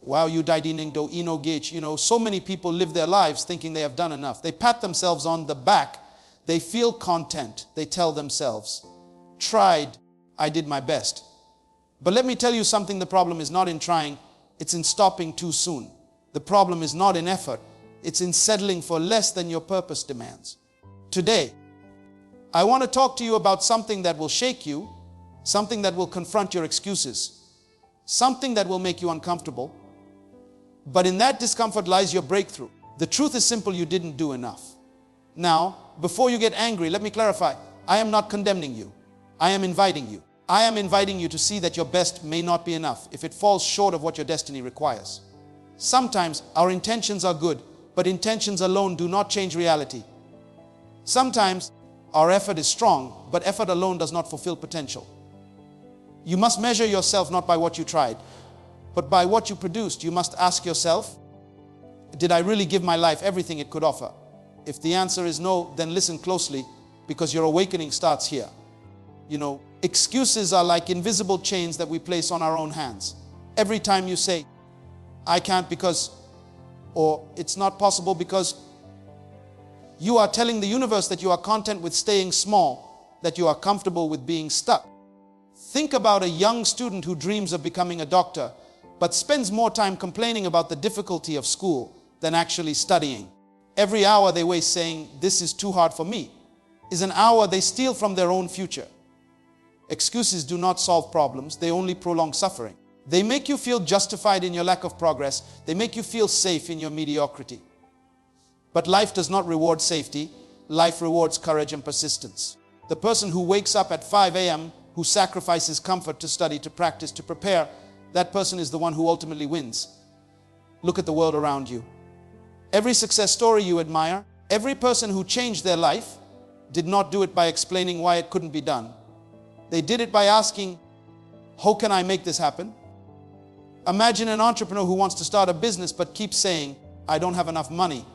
Wow, you dining do ino gauge. So many people live their lives thinking they have done enough. They pat themselves on the back. They feel content. They tell themselves, tried, I did my best. But let me tell you something, the problem is not in trying, it's in stopping too soon. The problem is not in effort, it's in settling for less than your purpose demands. Today, I want to talk to you about something that will shake you, something that will confront your excuses, something that will make you uncomfortable. But in that discomfort lies your breakthrough. The truth is simple, you didn't do enough. Now, before you get angry, let me clarify. I am not condemning you. I am inviting you. I am inviting you to see that your best may not be enough if it falls short of what your destiny requires. Sometimes our intentions are good, but intentions alone do not change reality. Sometimes our effort is strong, but effort alone does not fulfill potential. You must measure yourself not by what you tried, but by what you produced. You must ask yourself, did I really give my life everything it could offer? If the answer is no, then listen closely, because your awakening starts here. Excuses are like invisible chains that we place on our own hands. Every time you say, I can't because, or it's not possible because, you are telling the universe that you are content with staying small, that you are comfortable with being stuck. Think about a young student who dreams of becoming a doctor, but spends more time complaining about the difficulty of school than actually studying. Every hour they waste saying, this is too hard for me, is an hour they steal from their own future. Excuses do not solve problems, they only prolong suffering. They make you feel justified in your lack of progress. They make you feel safe in your mediocrity. But life does not reward safety. Life rewards courage and persistence. The person who wakes up at 5 a.m., who sacrifices comfort to study, to practice, to prepare, that person is the one who ultimately wins. Look at the world around you. Every success story you admire, every person who changed their life did not do it by explaining why it couldn't be done. They did it by asking, how can I make this happen? Imagine an entrepreneur who wants to start a business but keeps saying, I don't have enough money.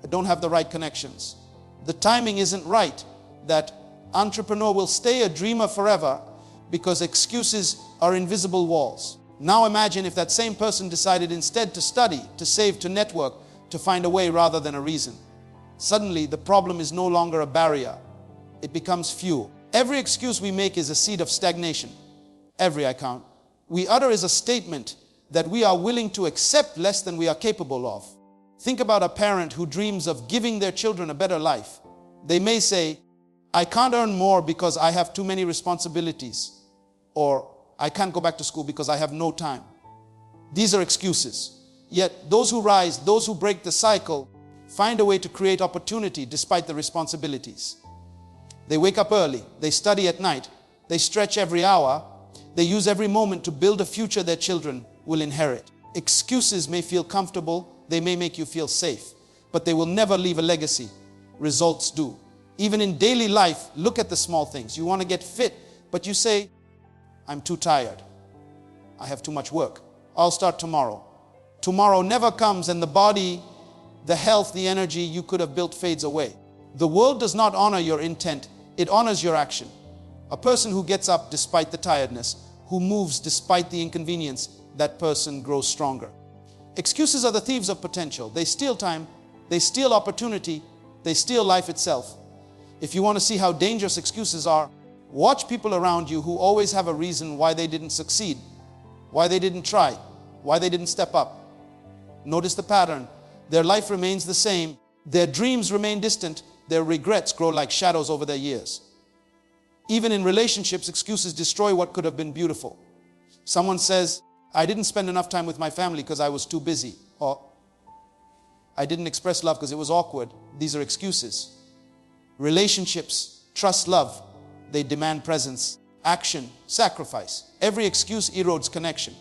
I don't have the right connections. The timing isn't right. That entrepreneur will stay a dreamer forever because excuses are invisible walls. Now imagine if that same person decided instead to study, to save, to network, to find a way rather than a reason. Suddenly, the problem is no longer a barrier. It becomes fuel. Every excuse we make is a seed of stagnation. Every account we utter is a statement that we are willing to accept less than we are capable of. Think about a parent who dreams of giving their children a better life. They may say, I can't earn more because I have too many responsibilities, or I can't go back to school because I have no time. These are excuses. Yet those who rise, those who break the cycle, find a way to create opportunity despite the responsibilities. They wake up early, they study at night, they stretch every hour, they use every moment to build a future their children will inherit. Excuses may feel comfortable, they may make you feel safe, but they will never leave a legacy. Results do. Even in daily life, look at the small things. You want to get fit, but you say, I'm too tired. I have too much work. I'll start tomorrow. Tomorrow never comes, and the body, the health, the energy you could have built fades away. The world does not honor your intent, it honors your action. A person who gets up despite the tiredness, who moves despite the inconvenience, that person grows stronger. Excuses are the thieves of potential. They steal time, they steal opportunity, they steal life itself. If you want to see how dangerous excuses are, watch people around you who always have a reason why they didn't succeed, why they didn't try, why they didn't step up. Notice the pattern. Their life remains the same. Their dreams remain distant. Their regrets grow like shadows over their years. Even in relationships, excuses destroy what could have been beautiful. Someone says, I didn't spend enough time with my family because I was too busy. Or, I didn't express love because it was awkward. These are excuses. Relationships, trust, love, they demand presence, action, sacrifice. Every excuse erodes connection.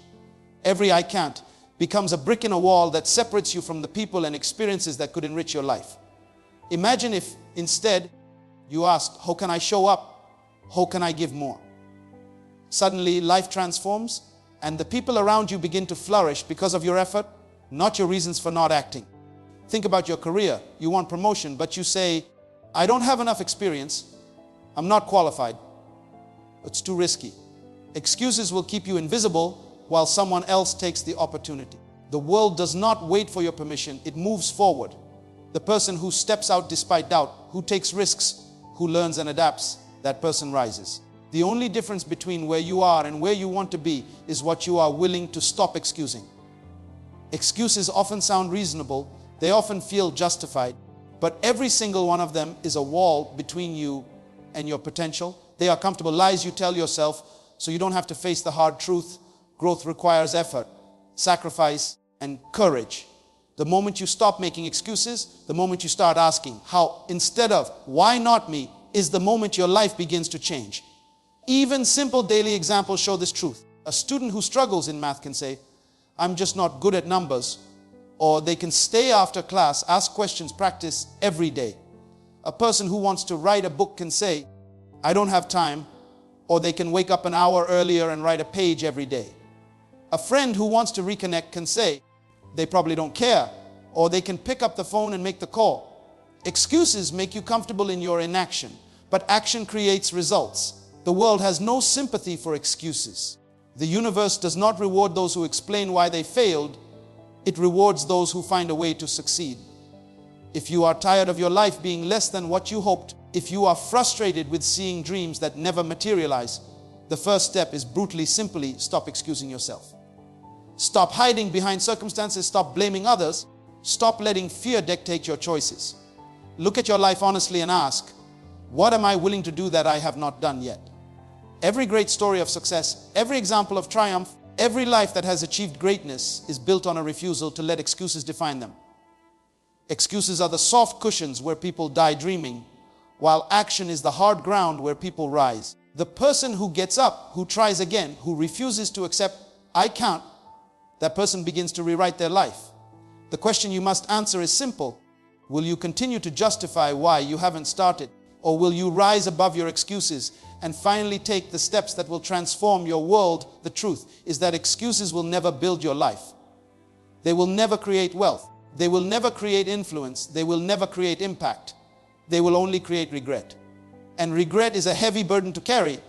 Every I can't becomes a brick in a wall that separates you from the people and experiences that could enrich your life. Imagine if instead you asked, how can I show up? How can I give more? Suddenly life transforms and the people around you begin to flourish because of your effort, not your reasons for not acting. Think about your career. You want promotion, but you say, I don't have enough experience. I'm not qualified. It's too risky. Excuses will keep you invisible while someone else takes the opportunity. The world does not wait for your permission, it moves forward. The person who steps out despite doubt, who takes risks, who learns and adapts, that person rises. The only difference between where you are and where you want to be is what you are willing to stop excusing. Excuses often sound reasonable, they often feel justified, but every single one of them is a wall between you and your potential. They are comfortable lies you tell yourself so you don't have to face the hard truth. Growth requires effort, sacrifice, and courage. The moment you stop making excuses, the moment you start asking how instead of why not me, is the moment your life begins to change. Even simple daily examples show this truth. A student who struggles in math can say, I'm just not good at numbers. Or they can stay after class, ask questions, practice every day. A person who wants to write a book can say, I don't have time. Or they can wake up an hour earlier and write a page every day. A friend who wants to reconnect can say, they probably don't care. Or they can pick up the phone and make the call. Excuses make you comfortable in your inaction, but action creates results. The world has no sympathy for excuses. The universe does not reward those who explain why they failed. It rewards those who find a way to succeed. If you are tired of your life being less than what you hoped, if you are frustrated with seeing dreams that never materialize, the first step is brutally simply stop excusing yourself. Stop hiding behind circumstances, stop blaming others, stop letting fear dictate your choices. Look at your life honestly and ask, what am I willing to do that I have not done yet? Every great story of success, every example of triumph, every life that has achieved greatness is built on a refusal to let excuses define them. Excuses are the soft cushions where people die dreaming, while action is the hard ground where people rise. The person who gets up, who tries again, who refuses to accept, I can't, that person begins to rewrite their life. The question you must answer is simple. Will you continue to justify why you haven't started? Or will you rise above your excuses and finally take the steps that will transform your world? The truth is that excuses will never build your life. They will never create wealth. They will never create influence. They will never create impact. They will only create regret. And regret is a heavy burden to carry,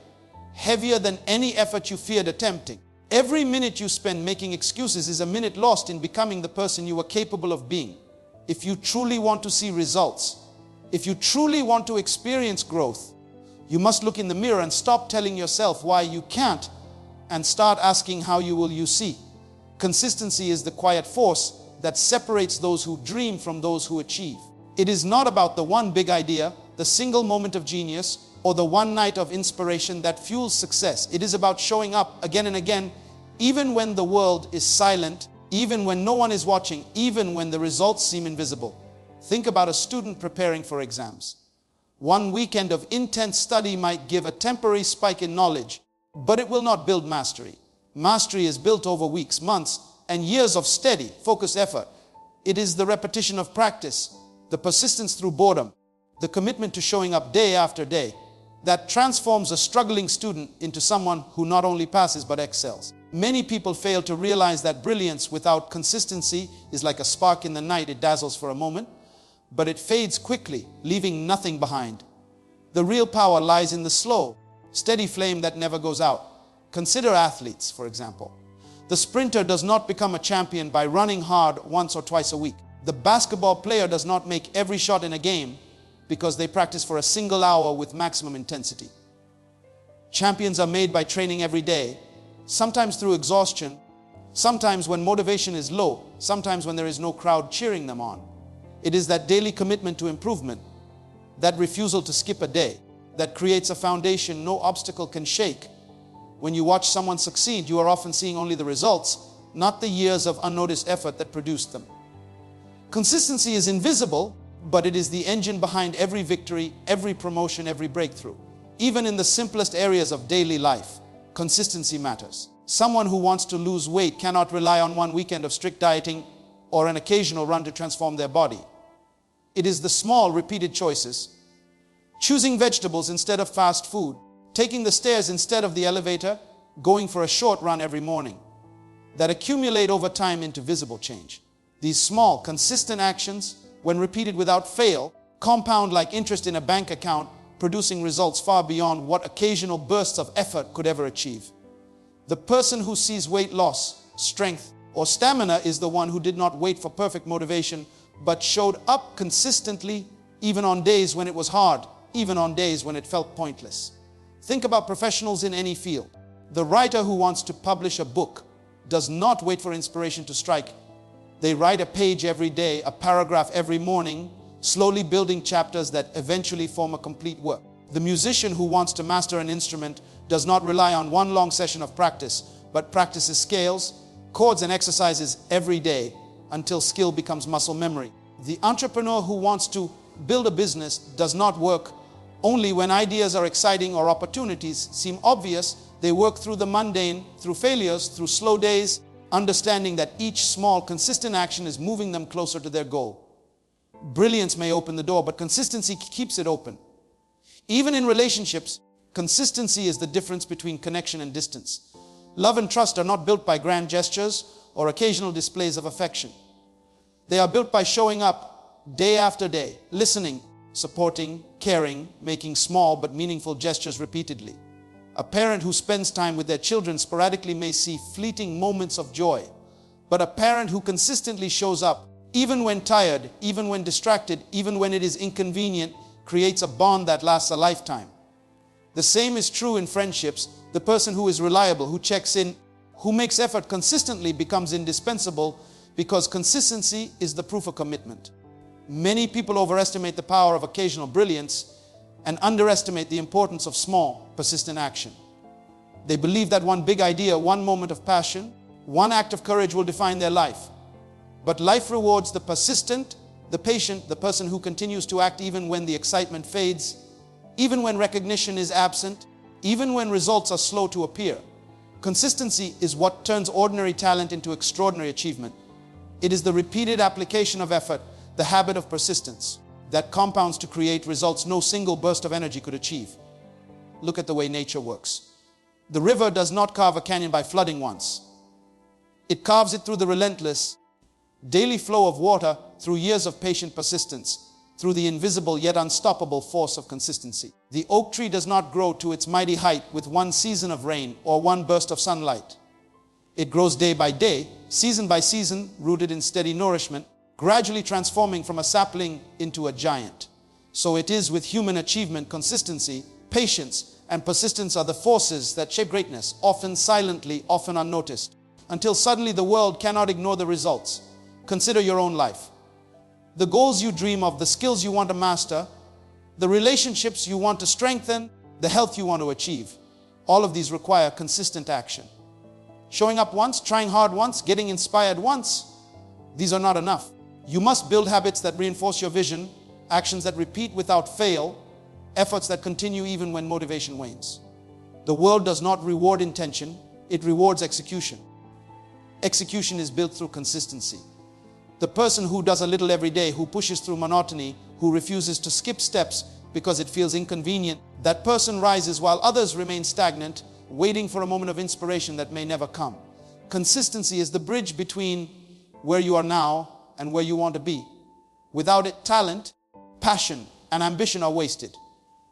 heavier than any effort you feared attempting. Every minute you spend making excuses is a minute lost in becoming the person you were capable of being. If you truly want to see results, if you truly want to experience growth, you must look in the mirror and stop telling yourself why you can't and start asking how you see. Consistency is the quiet force that separates those who dream from those who achieve. It is not about the one big idea, the single moment of genius, or the one night of inspiration that fuels success. It is about showing up again and again, even when the world is silent, even when no one is watching, even when the results seem invisible. Think about a student preparing for exams. One weekend of intense study might give a temporary spike in knowledge, but it will not build mastery. Mastery is built over weeks, months, and years of steady, focused effort. It is the repetition of practice, the persistence through boredom, the commitment to showing up day after day, that transforms a struggling student into someone who not only passes but excels. Many people fail to realize that brilliance without consistency is like a spark in the night. It dazzles for a moment, but it fades quickly, leaving nothing behind. The real power lies in the slow, steady flame that never goes out. Consider athletes, for example. The sprinter does not become a champion by running hard once or twice a week. The basketball player does not make every shot in a game because they practice for a single hour with maximum intensity. Champions are made by training every day, sometimes through exhaustion, sometimes when motivation is low, sometimes when there is no crowd cheering them on. It is that daily commitment to improvement, that refusal to skip a day, that creates a foundation no obstacle can shake. When you watch someone succeed, you are often seeing only the results, not the years of unnoticed effort that produced them. Consistency is invisible, but it is the engine behind every victory, every promotion, every breakthrough. Even in the simplest areas of daily life, consistency matters. Someone who wants to lose weight cannot rely on one weekend of strict dieting or an occasional run to transform their body. It is the small, repeated choices, choosing vegetables instead of fast food, taking the stairs instead of the elevator, going for a short run every morning, that accumulate over time into visible change. These small, consistent actions, when repeated without fail, compound like interest in a bank account, producing results far beyond what occasional bursts of effort could ever achieve. The person who sees weight loss, strength, Or stamina is the one who did not wait for perfect motivation, but showed up consistently, even on days when it was hard, even on days when it felt pointless. Think about professionals in any field. The writer who wants to publish a book does not wait for inspiration to strike. They write a page every day, a paragraph every morning, slowly building chapters that eventually form a complete work. The musician who wants to master an instrument does not rely on one long session of practice, but practices scales, chords and exercises every day until skill becomes muscle memory. The entrepreneur who wants to build a business does not work only when ideas are exciting or opportunities seem obvious. They work through the mundane, through failures, through slow days, understanding that each small, consistent action is moving them closer to their goal. Brilliance may open the door, but consistency keeps it open. Even in relationships, consistency is the difference between connection and distance. Love and trust are not built by grand gestures or occasional displays of affection. They are built by showing up day after day, listening, supporting, caring, making small but meaningful gestures repeatedly. A parent who spends time with their children sporadically may see fleeting moments of joy, but a parent who consistently shows up, even when tired, even when distracted, even when it is inconvenient, creates a bond that lasts a lifetime. The same is true in friendships. The person who is reliable, who checks in, who makes effort consistently becomes indispensable because consistency is the proof of commitment. Many people overestimate the power of occasional brilliance and underestimate the importance of small, persistent action. They believe that one big idea, one moment of passion, one act of courage will define their life. But life rewards the persistent, the patient, the person who continues to act even when the excitement fades, even when recognition is absent, even when results are slow to appear. Consistency is what turns ordinary talent into extraordinary achievement. It is the repeated application of effort, the habit of persistence, that compounds to create results no single burst of energy could achieve. Look at the way nature works. The river does not carve a canyon by flooding once. It carves it through the relentless, daily flow of water, through years of patient persistence, through the invisible yet unstoppable force of consistency. The oak tree does not grow to its mighty height with one season of rain or one burst of sunlight. It grows day by day, season by season, rooted in steady nourishment, gradually transforming from a sapling into a giant. So it is with human achievement. Consistency, patience, and persistence are the forces that shape greatness, often silently, often unnoticed, until suddenly the world cannot ignore the results. Consider your own life. The goals you dream of, the skills you want to master, the relationships you want to strengthen, the health you want to achieve. All of these require consistent action. Showing up once, trying hard once, getting inspired once, these are not enough. You must build habits that reinforce your vision, actions that repeat without fail, efforts that continue even when motivation wanes. The world does not reward intention, it rewards execution. Execution is built through consistency. The person who does a little every day, who pushes through monotony, who refuses to skip steps because it feels inconvenient, that person rises while others remain stagnant, waiting for a moment of inspiration that may never come. Consistency is the bridge between where you are now and where you want to be. Without it, talent, passion, and ambition are wasted.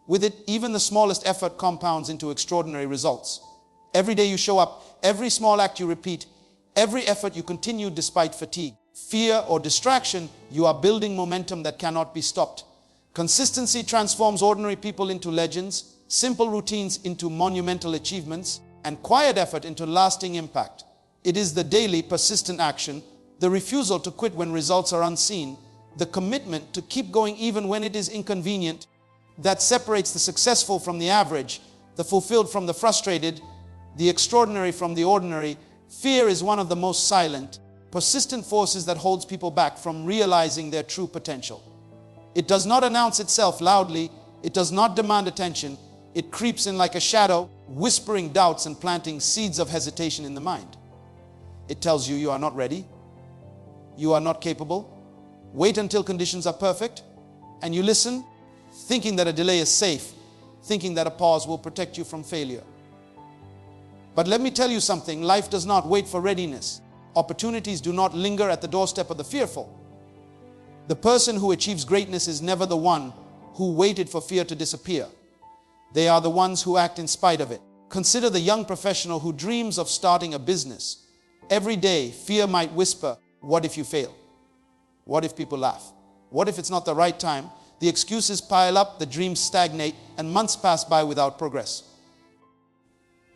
With it, even the smallest effort compounds into extraordinary results. Every day you show up, every small act you repeat, every effort you continue despite fatigue, fear, or distraction, you are building momentum that cannot be stopped. Consistency transforms ordinary people into legends, simple routines into monumental achievements, and quiet effort into lasting impact. It is the daily, persistent action, the refusal to quit when results are unseen, the commitment to keep going even when it is inconvenient, that separates the successful from the average, the fulfilled from the frustrated, the extraordinary from the ordinary. Fear is one of the most silent, persistent forces that holds people back from realizing their true potential. It does not announce itself loudly, it does not demand attention, it creeps in like a shadow, whispering doubts and planting seeds of hesitation in the mind. It tells you are not ready, you are not capable. Wait until conditions are perfect, and you listen, thinking that a delay is safe, thinking that a pause will protect you from failure. But let me tell you something, life does not wait for readiness. Opportunities do not linger at the doorstep of the fearful. The person who achieves greatness is never the one who waited for fear to disappear. They are the ones who act in spite of it. Consider the young professional who dreams of starting a business. Every day, fear might whisper, what if you fail? What if people laugh? What if it's not the right time? The excuses pile up, the dreams stagnate, and months pass by without progress.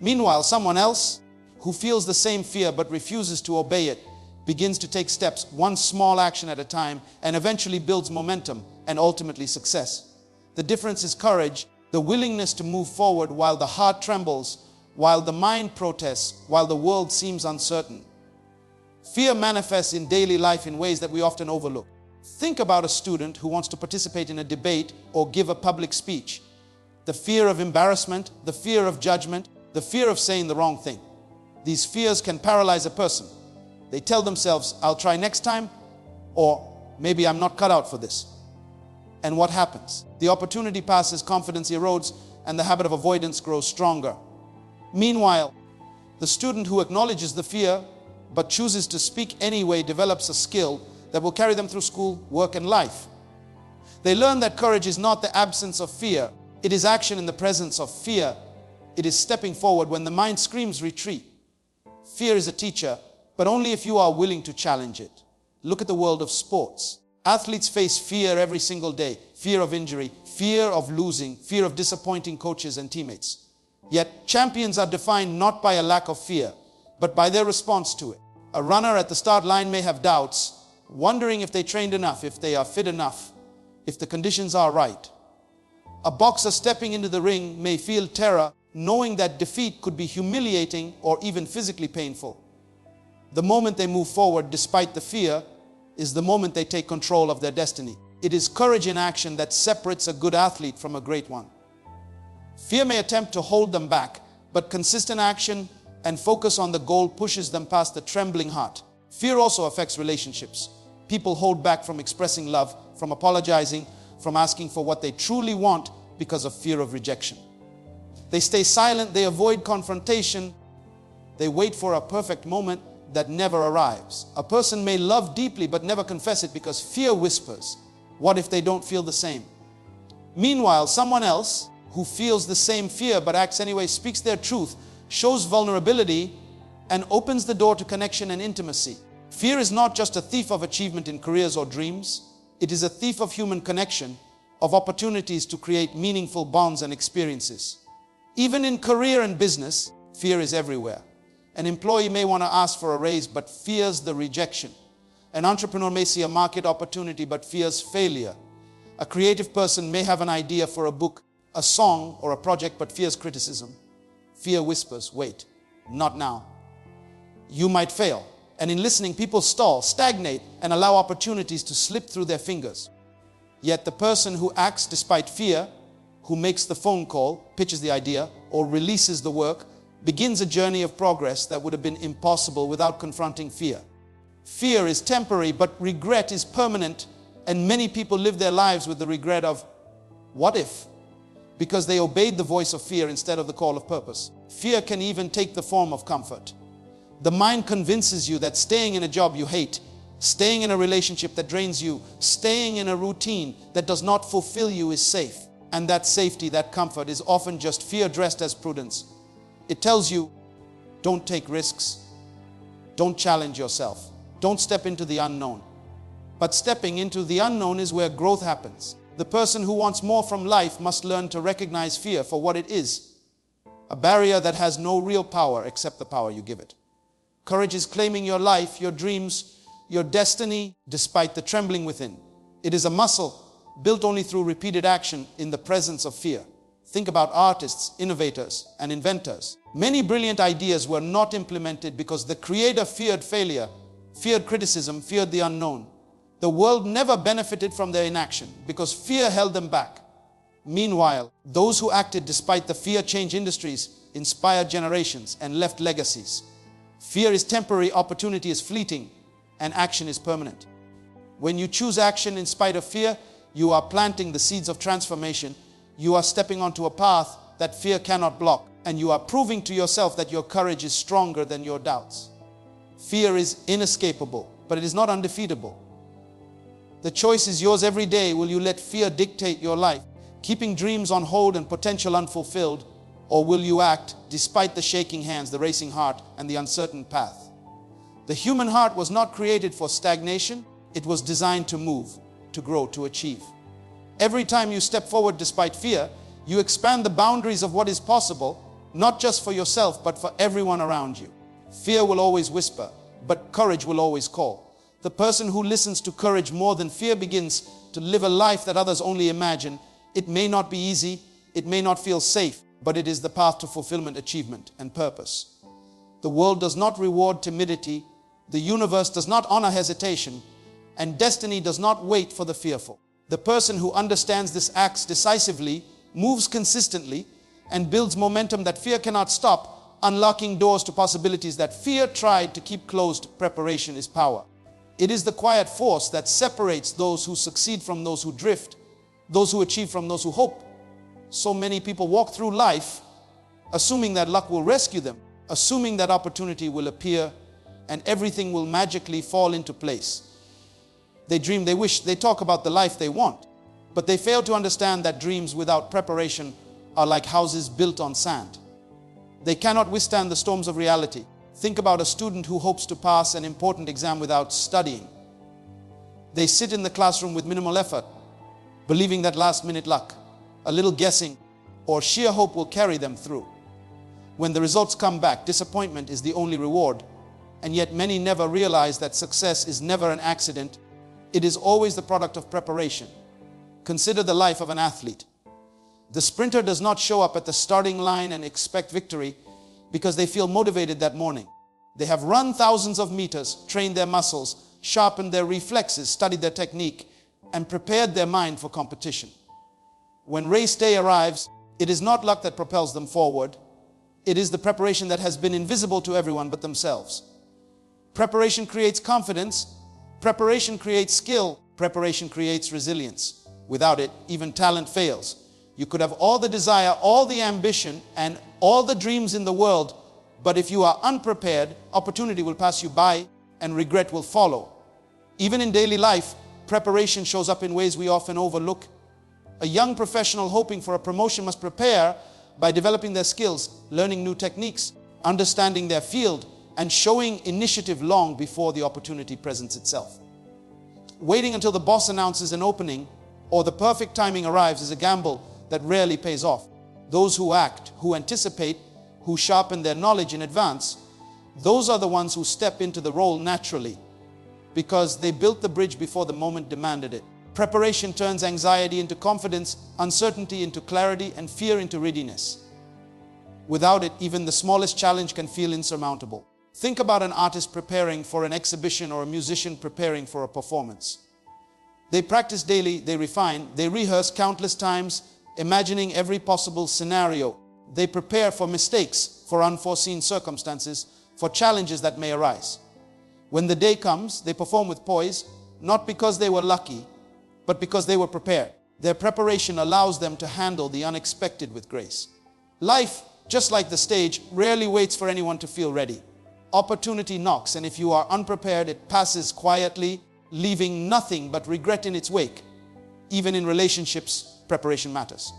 Meanwhile, someone else who feels the same fear but refuses to obey it begins to take steps, one small action at a time, and eventually builds momentum and ultimately success. The difference is courage, the willingness to move forward while the heart trembles, while the mind protests, while the world seems uncertain. Fear manifests in daily life in ways that we often overlook. Think about a student who wants to participate in a debate or give a public speech. The fear of embarrassment, the fear of judgment, the fear of saying the wrong thing. These fears can paralyze a person. They tell themselves, I'll try next time, or maybe I'm not cut out for this. And what happens? The opportunity passes, confidence erodes, and the habit of avoidance grows stronger. Meanwhile, the student who acknowledges the fear but chooses to speak anyway develops a skill that will carry them through school, work, and life. They learn that courage is not the absence of fear. It is action in the presence of fear. It is stepping forward when the mind screams retreat. Fear is a teacher, but only if you are willing to challenge it. Look at the world of sports. Athletes face fear every single day. Fear of injury, fear of losing, fear of disappointing coaches and teammates. Yet champions are defined not by a lack of fear, but by their response to it. A runner at the start line may have doubts, wondering if they trained enough, if they are fit enough, if the conditions are right. A boxer stepping into the ring may feel terror, knowing that defeat could be humiliating or even physically painful. The moment they move forward despite the fear is the moment they take control of their destiny. It is courage in action that separates a good athlete from a great one. Fear may attempt to hold them back, but consistent action and focus on the goal pushes them past the trembling heart. Fear also affects relationships. People hold back from expressing love, from apologizing, from asking for what they truly want because of fear of rejection. They stay silent, they avoid confrontation, they wait for a perfect moment that never arrives. A person may love deeply but never confess it because fear whispers, what if they don't feel the same? Meanwhile, someone else who feels the same fear but acts anyway speaks their truth, shows vulnerability, and opens the door to connection and intimacy. Fear is not just a thief of achievement in careers or dreams. It is a thief of human connection, of opportunities to create meaningful bonds and experiences. Even in career and business, fear is everywhere. An employee may want to ask for a raise but fears the rejection. An entrepreneur may see a market opportunity but fears failure. A creative person may have an idea for a book, a song, or a project but fears criticism. Fear whispers, wait, not now. You might fail. And in listening, people stall, stagnate, and allow opportunities to slip through their fingers. Yet the person who acts despite fear, who makes the phone call, pitches the idea, or releases the work, begins a journey of progress that would have been impossible without confronting fear. Fear is temporary, but regret is permanent, and many people live their lives with the regret of, what if? Because they obeyed the voice of fear instead of the call of purpose. Fear can even take the form of comfort. The mind convinces you that staying in a job you hate, staying in a relationship that drains you, staying in a routine that does not fulfill you is safe. And that safety, that comfort is often just fear dressed as prudence. It tells you, don't take risks, don't challenge yourself, don't step into the unknown. But stepping into the unknown is where growth happens. The person who wants more from life must learn to recognize fear for what it is, a barrier that has no real power except the power you give it. Courage is claiming your life, your dreams, your destiny, despite the trembling within. It is a muscle built only through repeated action in the presence of fear. Think about artists, innovators, and inventors. Many brilliant ideas were not implemented because the creator feared failure, feared criticism, feared the unknown. The world never benefited from their inaction because fear held them back. Meanwhile, those who acted despite the fear changed industries, inspired generations, and left legacies. Fear is temporary, opportunity is fleeting, and action is permanent. When you choose action in spite of fear, you are planting the seeds of transformation. You are stepping onto a path that fear cannot block, and you are proving to yourself that your courage is stronger than your doubts. Fear is inescapable, but it is not undefeatable. The choice is yours every day. Will you let fear dictate your life, keeping dreams on hold and potential unfulfilled? Or will you act despite the shaking hands, the racing heart, and the uncertain path? The human heart was not created for stagnation. It was designed to move, to grow, to achieve. Every time you step forward despite fear, you expand the boundaries of what is possible, not just for yourself, but for everyone around you. Fear will always whisper, but courage will always call. The person who listens to courage more than fear begins to live a life that others only imagine. It may not be easy, it may not feel safe, but it is the path to fulfillment, achievement, and purpose. The world does not reward timidity, the universe does not honor hesitation, and destiny does not wait for the fearful. The person who understands this acts decisively, moves consistently, and builds momentum that fear cannot stop, unlocking doors to possibilities that fear tried to keep closed. Preparation is power. It is the quiet force that separates those who succeed from those who drift, those who achieve from those who hope. So many people walk through life assuming that luck will rescue them, assuming that opportunity will appear and everything will magically fall into place. They dream, they wish, they talk about the life they want, but they fail to understand that dreams without preparation are like houses built on sand. They cannot withstand the storms of reality. Think about a student who hopes to pass an important exam without studying. They sit in the classroom with minimal effort, believing that last-minute luck, a little guessing, or sheer hope will carry them through. When the results come back, disappointment is the only reward, and yet many never realize that success is never an accident. It is always the product of preparation. Consider the life of an athlete. The sprinter does not show up at the starting line and expect victory because they feel motivated that morning. They have run thousands of meters, trained their muscles, sharpened their reflexes, studied their technique, and prepared their mind for competition. When race day arrives, it is not luck that propels them forward. It is the preparation that has been invisible to everyone but themselves. Preparation creates confidence. Preparation creates skill. Preparation creates resilience. Without it, even talent fails. You could have all the desire, all the ambition, and all the dreams in the world, but if you are unprepared, opportunity will pass you by and regret will follow. Even in daily life, preparation shows up in ways we often overlook. A young professional hoping for a promotion must prepare by developing their skills, learning new techniques, understanding their field, and showing initiative long before the opportunity presents itself. Waiting until the boss announces an opening or the perfect timing arrives is a gamble that rarely pays off. Those who act, who anticipate, who sharpen their knowledge in advance, those are the ones who step into the role naturally because they built the bridge before the moment demanded it. Preparation turns anxiety into confidence, uncertainty into clarity, and fear into readiness. Without it, even the smallest challenge can feel insurmountable. Think about an artist preparing for an exhibition or a musician preparing for a performance. They practice daily, they refine, they rehearse countless times, imagining every possible scenario. They prepare for mistakes, for unforeseen circumstances, for challenges that may arise. When the day comes, they perform with poise, not because they were lucky, but because they were prepared. Their preparation allows them to handle the unexpected with grace. Life, just like the stage, rarely waits for anyone to feel ready. Opportunity knocks, and if you are unprepared, it passes quietly, leaving nothing but regret in its wake. Even in relationships, preparation matters.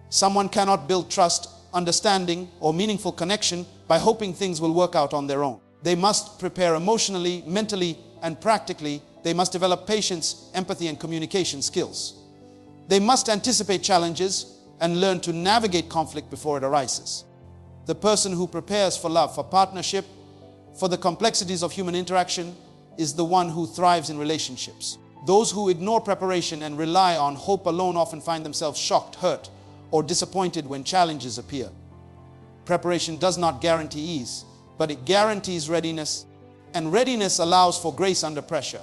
Someone cannot build trust, understanding, or meaningful connection by hoping things will work out on their own. They must prepare emotionally, mentally, and practically. They must develop patience, empathy, and communication skills. They must anticipate challenges and learn to navigate conflict before it arises. The person who prepares for love, for partnership, for the complexities of human interaction is the one who thrives in relationships. Those who ignore preparation and rely on hope alone often find themselves shocked, hurt, or disappointed when challenges appear. Preparation does not guarantee ease, but it guarantees readiness, and readiness allows for grace under pressure.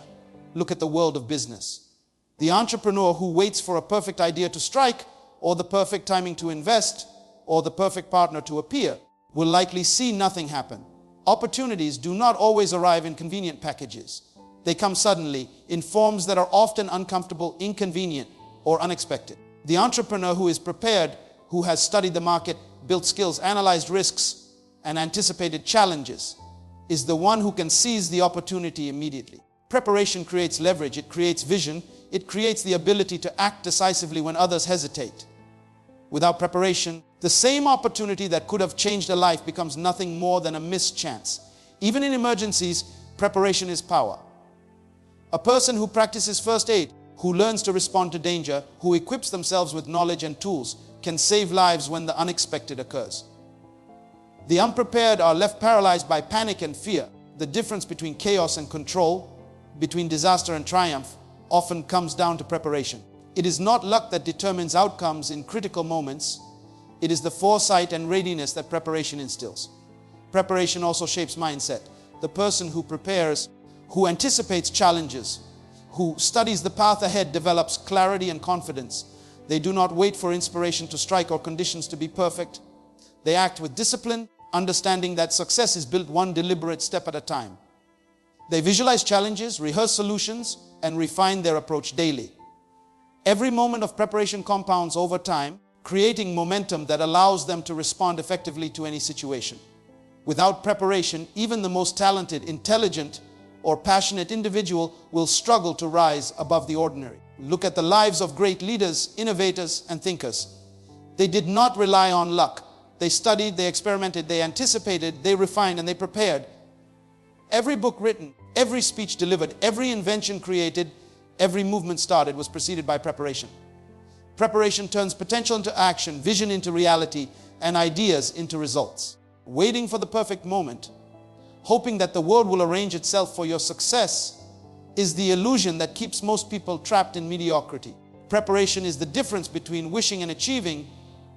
Look at the world of business. The entrepreneur who waits for a perfect idea to strike, or the perfect timing to invest, or the perfect partner to appear, will likely see nothing happen. Opportunities do not always arrive in convenient packages. They come suddenly in forms that are often uncomfortable, inconvenient, or unexpected. The entrepreneur who is prepared, who has studied the market, built skills, analyzed risks, and anticipated challenges, is the one who can seize the opportunity immediately. Preparation creates leverage, it creates vision, it creates the ability to act decisively when others hesitate. Without preparation, the same opportunity that could have changed a life becomes nothing more than a missed chance. Even in emergencies, Preparation is power. A person who practices first aid, who learns to respond to danger, who equips themselves with knowledge and tools, can save lives when the unexpected occurs. The unprepared are left paralyzed by panic and fear. The difference between chaos and control, between disaster and triumph, often comes down to preparation. It is not luck that determines outcomes in critical moments. It is the foresight and readiness that preparation instills. Preparation also shapes mindset. The person who prepares, who anticipates challenges, who studies the path ahead, develops clarity and confidence. They do not wait for inspiration to strike or conditions to be perfect. They act with discipline, understanding that success is built one deliberate step at a time. They visualize challenges, rehearse solutions, and refine their approach daily. Every moment of preparation compounds over time, creating momentum that allows them to respond effectively to any situation. Without preparation, even the most talented, intelligent, or passionate individual will struggle to rise above the ordinary. Look at the lives of great leaders, innovators, and thinkers. They did not rely on luck. They studied, they experimented, they anticipated, they refined, and they prepared. Every book written, every speech delivered, every invention created, every movement started was preceded by preparation. Preparation turns potential into action, vision into reality, and ideas into results. Waiting for the perfect moment, hoping that the world will arrange itself for your success, is the illusion that keeps most people trapped in mediocrity. Preparation is the difference between wishing and achieving,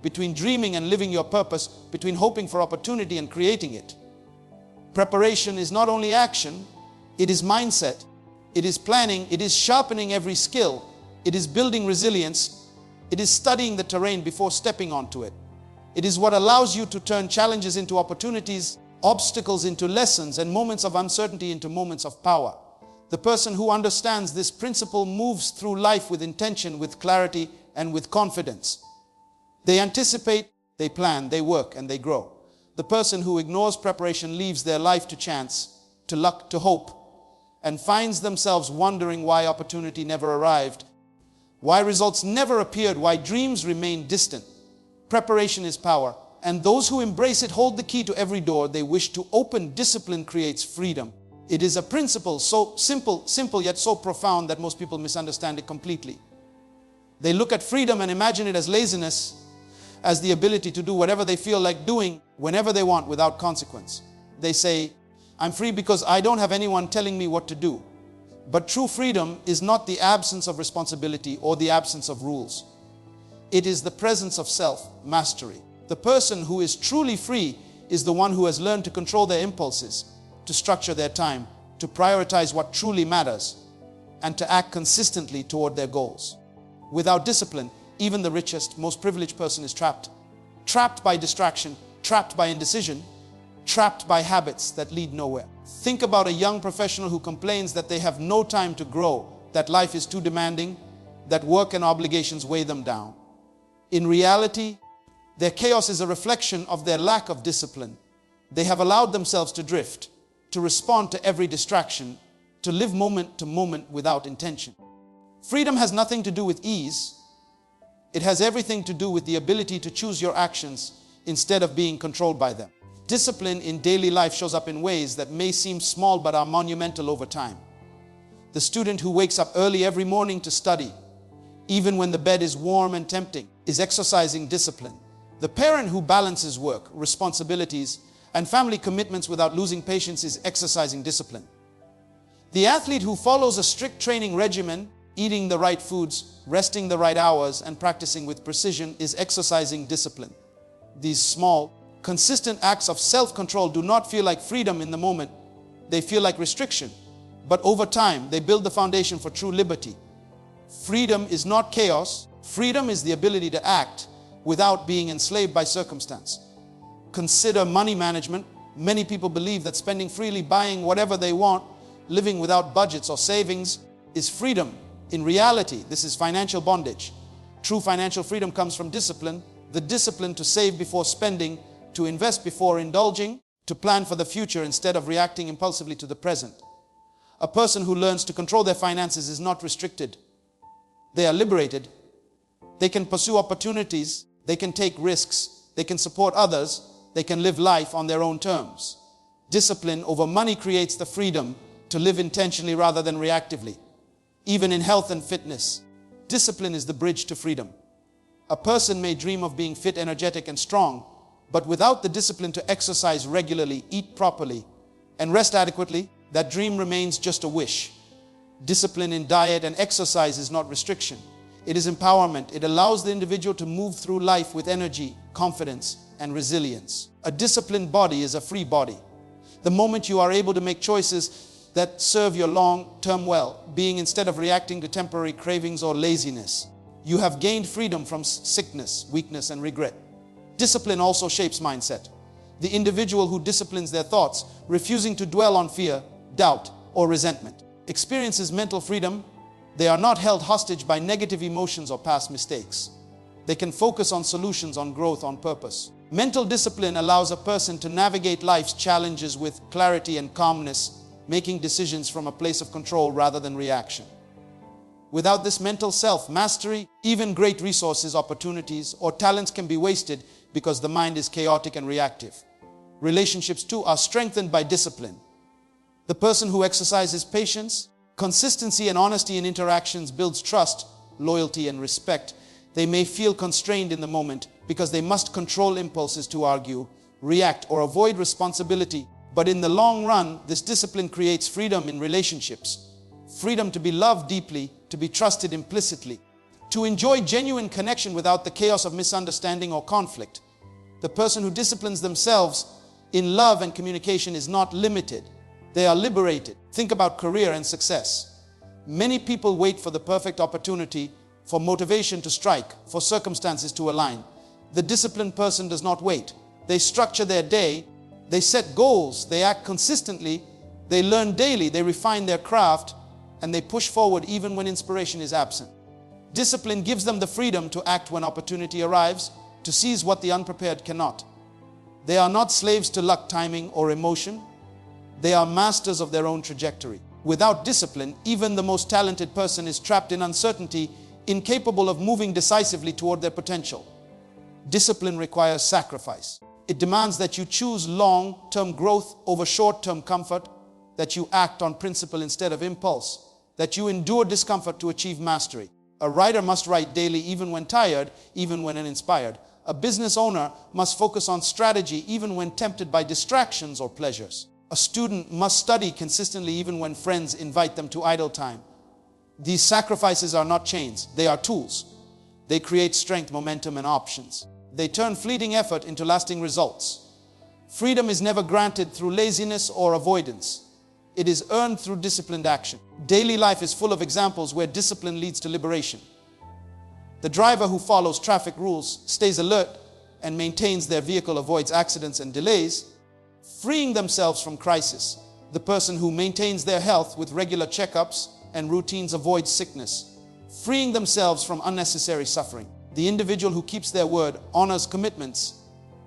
between dreaming and living your purpose, between hoping for opportunity and creating it. Preparation is not only action, it is mindset, it is planning, it is sharpening every skill, it is building resilience, it is studying the terrain before stepping onto it. It is what allows you to turn challenges into opportunities, obstacles into lessons, and moments of uncertainty into moments of power. The person who understands this principle moves through life with intention, with clarity, and with confidence. They anticipate, they plan, they work, and they grow. The person who ignores preparation leaves their life to chance, to luck, to hope, and finds themselves wondering why opportunity never arrived, why results never appeared, why dreams remain distant. Preparation is power, and those who embrace it hold the key to every door they wish to open. Discipline creates freedom. It is a principle so simple yet so profound that most people misunderstand it completely. They look at freedom and imagine it as laziness, as the ability to do whatever they feel like doing whenever they want without consequence. They say, I'm free because I don't have anyone telling me what to do. But true freedom is not the absence of responsibility or the absence of rules. It is the presence of self-mastery. The person who is truly free is the one who has learned to control their impulses, to structure their time, to prioritize what truly matters, and to act consistently toward their goals. Without discipline, even the richest, most privileged person is trapped. Trapped by distraction, trapped by indecision, trapped by habits that lead nowhere. Think about a young professional who complains that they have no time to grow, that life is too demanding, that work and obligations weigh them down. In reality, their chaos is a reflection of their lack of discipline. They have allowed themselves to drift, to respond to every distraction, to live moment to moment without intention. Freedom has nothing to do with ease. It has everything to do with the ability to choose your actions instead of being controlled by them. Discipline in daily life shows up in ways that may seem small but are monumental over time. The student who wakes up early every morning to study, even when the bed is warm and tempting, is exercising discipline. The parent who balances work, responsibilities, and family commitments without losing patience is exercising discipline. The athlete who follows a strict training regimen, eating the right foods, resting the right hours, and practicing with precision is exercising discipline. These small, consistent acts of self-control do not feel like freedom in the moment. They feel like restriction. But over time, they build the foundation for true liberty. Freedom is not chaos. Freedom is the ability to act without being enslaved by circumstance. Consider money management. Many people believe that spending freely, buying whatever they want, living without budgets or savings is freedom. In reality, this is financial bondage. True financial freedom comes from discipline, the discipline to save before spending, to invest before indulging, to plan for the future instead of reacting impulsively to the present. A person who learns to control their finances is not restricted. They are liberated. They can pursue opportunities. They can take risks. They can support others. They can live life on their own terms. Discipline over money creates the freedom to live intentionally rather than reactively. Even in health and fitness, discipline is the bridge to freedom. A person may dream of being fit, energetic, and strong, but without the discipline to exercise regularly, eat properly, and rest adequately, that dream remains just a wish. Discipline in diet and exercise is not restriction. It is empowerment. It allows the individual to move through life with energy, confidence, and resilience. A disciplined body is a free body. The moment you are able to make choices that serve your long-term well-being instead of reacting to temporary cravings or laziness, you have gained freedom from sickness, weakness, and regret. Discipline also shapes mindset. The individual who disciplines their thoughts, refusing to dwell on fear, doubt, or resentment, experiences mental freedom. They are not held hostage by negative emotions or past mistakes. They can focus on solutions, on growth, on purpose. Mental discipline allows a person to navigate life's challenges with clarity and calmness, making decisions from a place of control rather than reaction. Without this mental self-mastery, even great resources, opportunities, or talents can be wasted because the mind is chaotic and reactive. Relationships too are strengthened by discipline. The person who exercises patience, consistency, and honesty in interactions builds trust, loyalty, and respect. They may feel constrained in the moment because they must control impulses to argue, react, or avoid responsibility. But in the long run, this discipline creates freedom in relationships. Freedom to be loved deeply, to be trusted implicitly, to enjoy genuine connection without the chaos of misunderstanding or conflict. The person who disciplines themselves in love and communication is not limited. They are liberated. Think about career and success. Many people wait for the perfect opportunity, for motivation to strike, for circumstances to align. The disciplined person does not wait. They structure their day, they set goals, they act consistently, they learn daily, they refine their craft, and they push forward even when inspiration is absent. Discipline gives them the freedom to act when opportunity arrives, to seize what the unprepared cannot. They are not slaves to luck, timing, or emotion. They are masters of their own trajectory. Without discipline, even the most talented person is trapped in uncertainty, incapable of moving decisively toward their potential. Discipline requires sacrifice. It demands that you choose long-term growth over short-term comfort, that you act on principle instead of impulse, that you endure discomfort to achieve mastery. A writer must write daily even when tired, even when uninspired. A business owner must focus on strategy even when tempted by distractions or pleasures. A student must study consistently even when friends invite them to idle time. These sacrifices are not chains, they are tools. They create strength, momentum, and options. They turn fleeting effort into lasting results. Freedom is never granted through laziness or avoidance. It is earned through disciplined action. Daily life is full of examples where discipline leads to liberation. The driver who follows traffic rules, stays alert, and maintains their vehicle avoids accidents and delays, freeing themselves from crisis. The person who maintains their health with regular checkups and routines avoids sickness, freeing themselves from unnecessary suffering. The individual who keeps their word, honors commitments,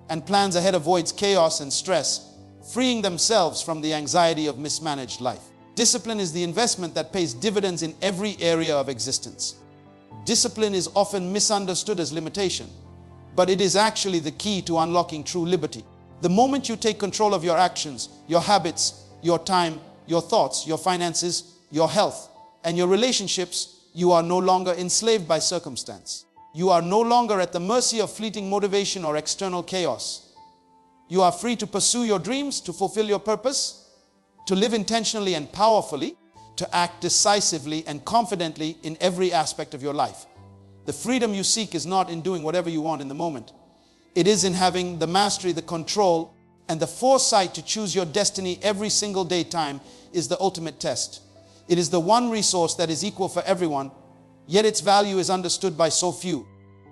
and plans ahead avoids chaos and stress, freeing themselves from the anxiety of mismanaged life. Discipline is the investment that pays dividends in every area of existence. Discipline is often misunderstood as limitation, but it is actually the key to unlocking true liberty. The moment you take control of your actions, your habits, your time, your thoughts, your finances, your health, and your relationships, you are no longer enslaved by circumstance. You are no longer at the mercy of fleeting motivation or external chaos. You are free to pursue your dreams, to fulfill your purpose, to live intentionally and powerfully, to act decisively and confidently in every aspect of your life. The freedom you seek is not in doing whatever you want in the moment. It is in having the mastery, the control, and the foresight to choose your destiny every single day. Time is the ultimate test. It is the one resource that is equal for everyone, yet its value is understood by so few.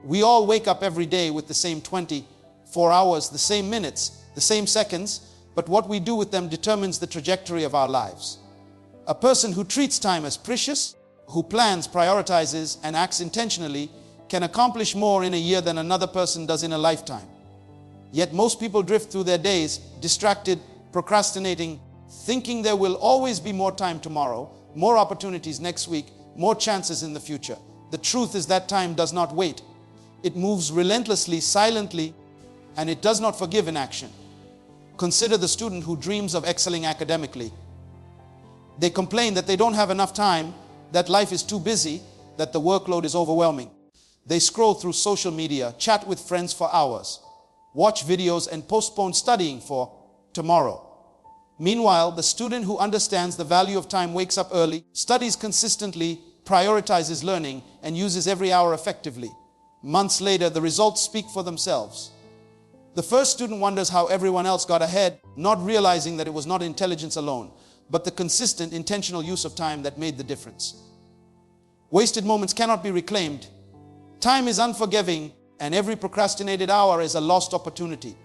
We all wake up every day with the same 24 hours, the same minutes, the same seconds, but what we do with them determines the trajectory of our lives. A person who treats time as precious, who plans, prioritizes, and acts intentionally can accomplish more in a year than another person does in a lifetime. Yet most people drift through their days, distracted, procrastinating, thinking there will always be more time tomorrow, more opportunities next week, more chances in the future. The truth is that time does not wait. It moves relentlessly, silently, and it does not forgive inaction. Consider the student who dreams of excelling academically. They complain that they don't have enough time, that life is too busy, that the workload is overwhelming. They scroll through social media, chat with friends for hours, watch videos, and postpone studying for tomorrow. Meanwhile, the student who understands the value of time wakes up early, studies consistently, prioritizes learning, and uses every hour effectively. Months later, the results speak for themselves. The first student wonders how everyone else got ahead, not realizing that it was not intelligence alone, but the consistent, intentional use of time that made the difference. Wasted moments cannot be reclaimed. Time is unforgiving, and every procrastinated hour is a lost opportunity.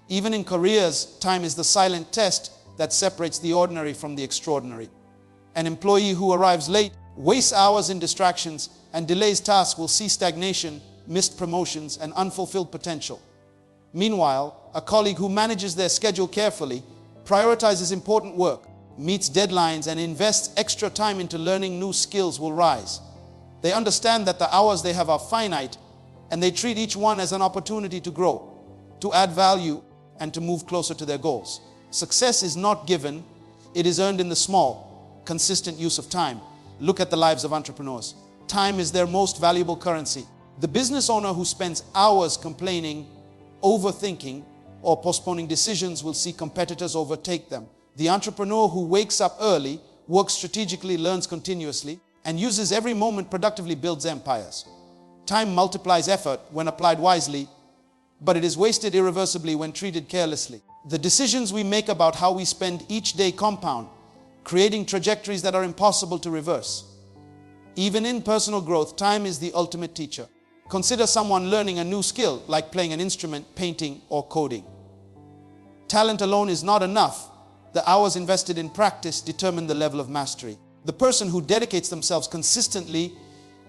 Even in careers, time is the silent test that separates the ordinary from the extraordinary. An employee who arrives late, wastes hours in distractions, and delays tasks will see stagnation, missed promotions, and unfulfilled potential. Meanwhile, a colleague who manages their schedule carefully, prioritizes important work, meets deadlines, and invests extra time into learning new skills will rise. They understand that the hours they have are finite, and they treat each one as an opportunity to grow, to add value, and to move closer to their goals. Success is not given, it is earned in the small, consistent use of time. Look at the lives of entrepreneurs. Time is their most valuable currency. The business owner who spends hours complaining, overthinking, or postponing decisions will see competitors overtake them. The entrepreneur who wakes up early, works strategically, learns continuously, and uses every moment productively builds empires. Time multiplies effort when applied wisely, but it is wasted irreversibly when treated carelessly. The decisions we make about how we spend each day compound, creating trajectories that are impossible to reverse. Even in personal growth, time is the ultimate teacher. Consider someone learning a new skill, like playing an instrument, painting, or coding. Talent alone is not enough. The hours invested in practice determine the level of mastery. The person who dedicates themselves consistently,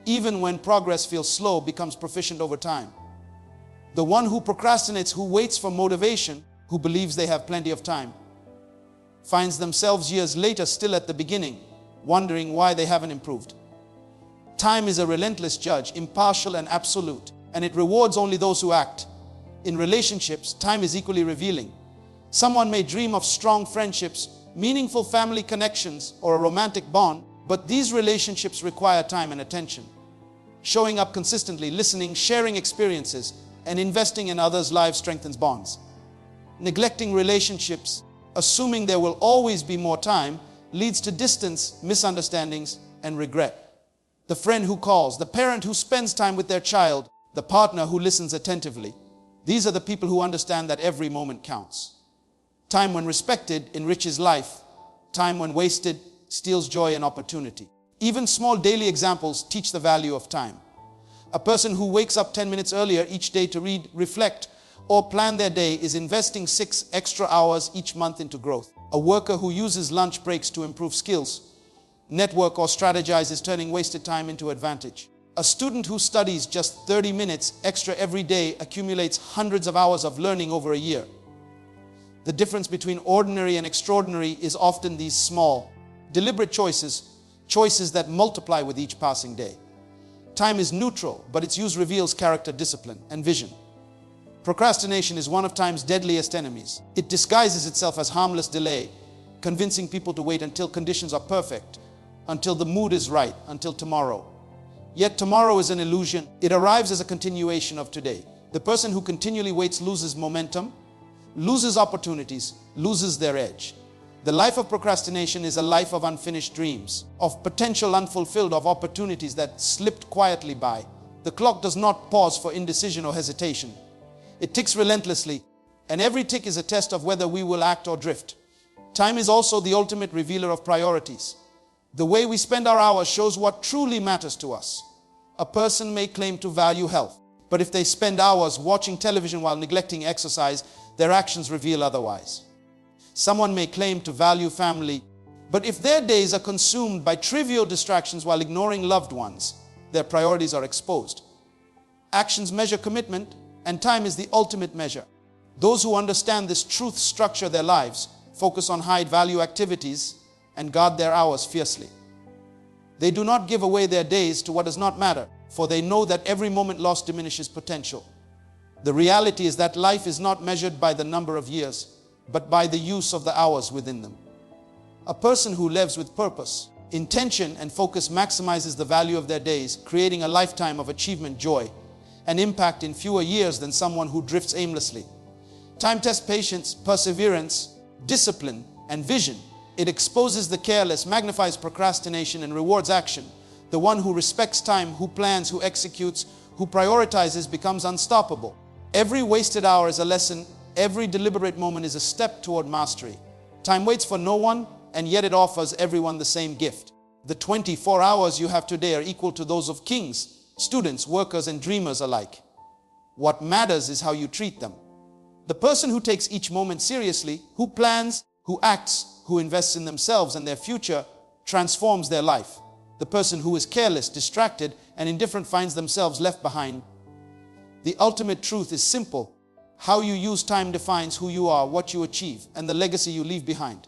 even when progress feels slow, becomes proficient over time. The one who procrastinates, who waits for motivation, who believes they have plenty of time, finds themselves years later still at the beginning, wondering why they haven't improved. Time is a relentless judge, impartial and absolute, and it rewards only those who act. In relationships, time is equally revealing. Someone may dream of strong friendships, meaningful family connections, or a romantic bond, but these relationships require time and attention. Showing up consistently, listening, sharing experiences, and investing in others' lives strengthens bonds. Neglecting relationships, assuming there will always be more time, leads to distance, misunderstandings, and regret. The friend who calls, the parent who spends time with their child, the partner who listens attentively. These are the people who understand that every moment counts. Time when respected enriches life. Time when wasted steals joy and opportunity. Even small daily examples teach the value of time. A person who wakes up 10 minutes earlier each day to read, reflect, or plan their day is investing 6 extra hours each month into growth. A worker who uses lunch breaks to improve skills, network, or strategize is turning wasted time into advantage. A student who studies just 30 minutes extra every day accumulates hundreds of hours of learning over a year. The difference between ordinary and extraordinary is often these small, deliberate choices that multiply with each passing day. Time is neutral, but its use reveals character, discipline, and vision. Procrastination is one of time's deadliest enemies. It disguises itself as harmless delay, convincing people to wait until conditions are perfect, until the mood is right, until tomorrow. Yet tomorrow is an illusion. It arrives as a continuation of today. The person who continually waits loses momentum, loses opportunities, loses their edge. The life of procrastination is a life of unfinished dreams, of potential unfulfilled, of opportunities that slipped quietly by. The clock does not pause for indecision or hesitation. It ticks relentlessly, and every tick is a test of whether we will act or drift. Time is also the ultimate revealer of priorities. The way we spend our hours shows what truly matters to us. A person may claim to value health, but if they spend hours watching television while neglecting exercise, their actions reveal otherwise. Someone may claim to value family, but if their days are consumed by trivial distractions while ignoring loved ones, their priorities are exposed. Actions measure commitment, and time is the ultimate measure. Those who understand this truth structure their lives, focus on high-value activities, and guard their hours fiercely. They do not give away their days to what does not matter, for they know that every moment lost diminishes potential. The reality is that life is not measured by the number of years, but by the use of the hours within them. A person who lives with purpose, intention, and focus maximizes the value of their days, creating a lifetime of achievement, joy, and impact in fewer years than someone who drifts aimlessly. Time tests patience, perseverance, discipline, and vision. It exposes the careless, magnifies procrastination, and rewards action. The one who respects time, who plans, who executes, who prioritizes becomes unstoppable. Every wasted hour is a lesson. Every deliberate moment is a step toward mastery. Time waits for no one, and yet it offers everyone the same gift. The 24 hours you have today are equal to those of kings, students, workers, and dreamers alike. What matters is how you treat them. The person who takes each moment seriously, who plans, who acts, who invests in themselves and their future, transforms their life. The person who is careless, distracted, and indifferent finds themselves left behind. The ultimate truth is simple. How you use time defines who you are, what you achieve, and the legacy you leave behind.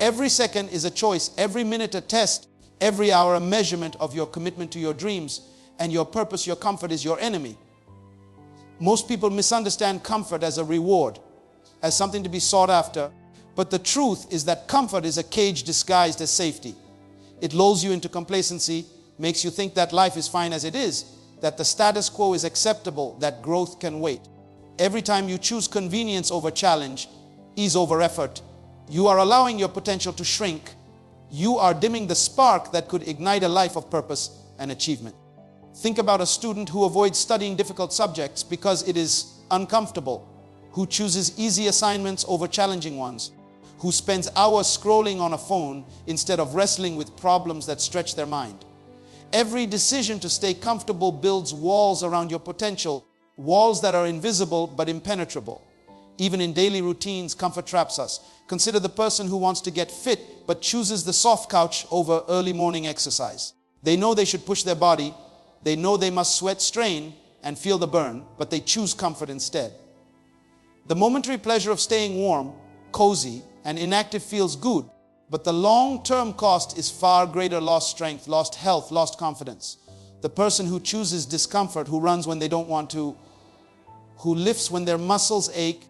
Every second is a choice, every minute a test, every hour a measurement of your commitment to your dreams, and your purpose, your comfort is your enemy. Most people misunderstand comfort as a reward, as something to be sought after, but the truth is that comfort is a cage disguised as safety. It lulls you into complacency, makes you think that life is fine as it is, that the status quo is acceptable, that growth can wait. Every time you choose convenience over challenge, ease over effort, you are allowing your potential to shrink. You are dimming the spark that could ignite a life of purpose and achievement. Think about a student who avoids studying difficult subjects because it is uncomfortable, who chooses easy assignments over challenging ones, who spends hours scrolling on a phone instead of wrestling with problems that stretch their mind. Every decision to stay comfortable builds walls around your potential, walls that are invisible but impenetrable. Even in daily routines, comfort traps us. Consider the person who wants to get fit but chooses the soft couch over early morning exercise. They know they should push their body, they know they must sweat, strain, and feel the burn, but they choose comfort instead. The momentary pleasure of staying warm, cozy, and inactive feels good, but the long-term cost is far greater: lost strength, lost health, lost confidence. The person who chooses discomfort, who runs when they don't want to, who lifts when their muscles ache,